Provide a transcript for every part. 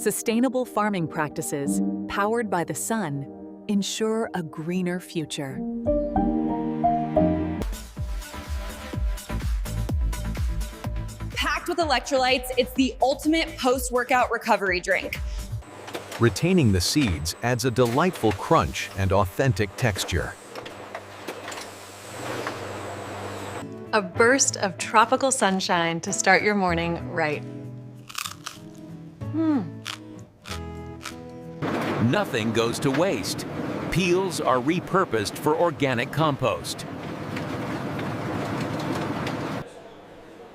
Sustainable farming practices, powered by the sun, ensure a greener future. Packed with electrolytes, it's the ultimate post-workout recovery drink. Retaining the seeds adds a delightful crunch and authentic texture. A burst of tropical sunshine to start your morning right. Nothing goes to waste. Peels are repurposed for organic compost.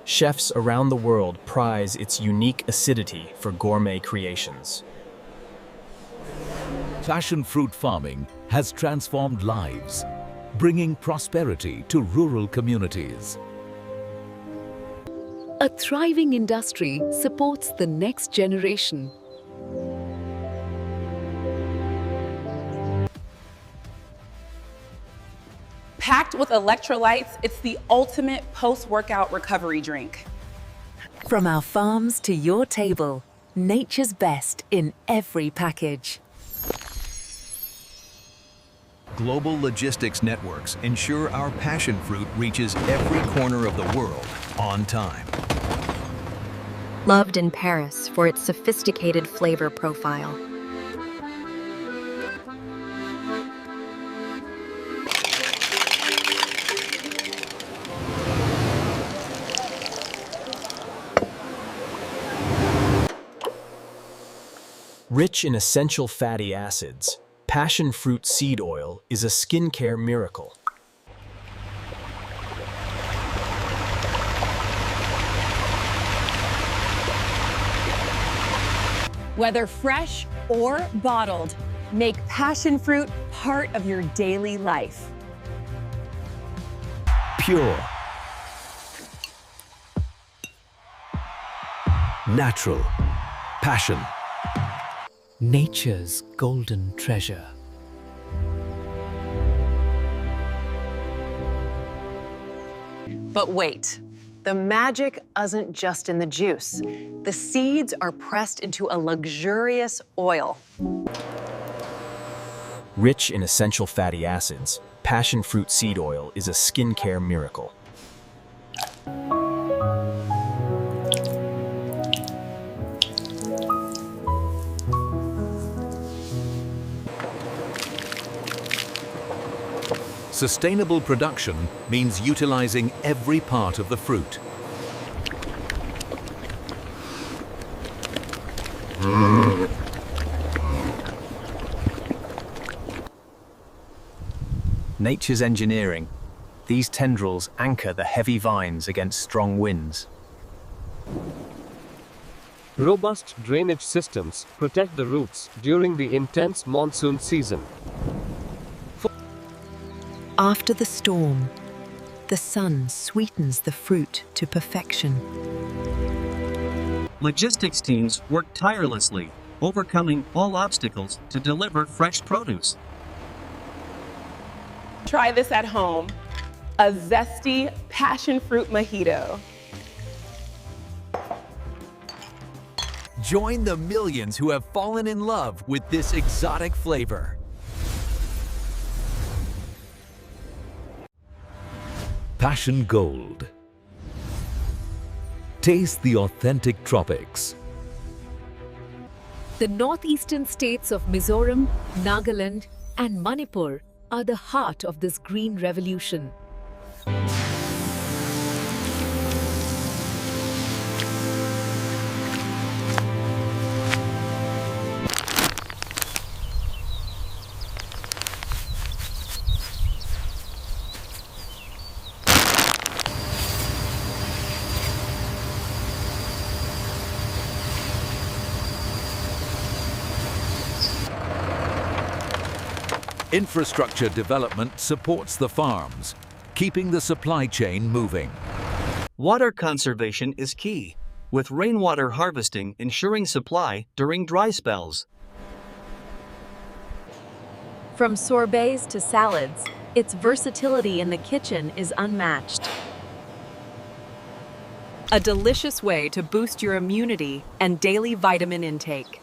Chefs around the world prize its unique acidity for gourmet creations. Passion fruit farming has transformed lives, bringing prosperity to rural communities. A thriving industry supports the next generation. Packed with electrolytes, it's the ultimate post-workout recovery drink. From our farms to your table, nature's best in every package. Global logistics networks ensure our passion fruit reaches every corner of the world on time. Loved in Paris for its sophisticated flavor profile. Rich in essential fatty acids, passion fruit seed oil is a skincare miracle. Whether fresh or bottled, make passion fruit part of your daily life. Pure, natural, passion. Nature's golden treasure. But wait, the magic isn't just in the juice. The seeds are pressed into a luxurious oil. Rich in essential fatty acids, passion fruit seed oil is a skincare miracle. Sustainable production means utilizing every part of the fruit. Nature's engineering. These tendrils anchor the heavy vines against strong winds. Robust drainage systems protect the roots during the intense monsoon season. After the storm, the sun sweetens the fruit to perfection. Logistics teams work tirelessly, overcoming all obstacles to deliver fresh produce. Try this at home, a zesty passion fruit mojito. Join the millions who have fallen in love with this exotic flavor. Passion Gold. Taste the authentic tropics. The northeastern states of Mizoram, Nagaland, and Manipur are the heart of this green revolution. Infrastructure development supports the farms, keeping the supply chain moving. Water conservation is key, with rainwater harvesting ensuring supply during dry spells. From sorbets to salads, its versatility in the kitchen is unmatched. A delicious way to boost your immunity and daily vitamin intake.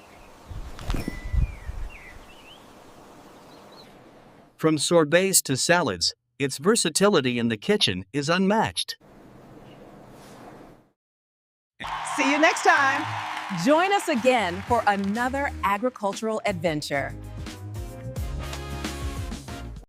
From sorbets to salads, its versatility in the kitchen is unmatched. See you next time. Join us again for another agricultural adventure.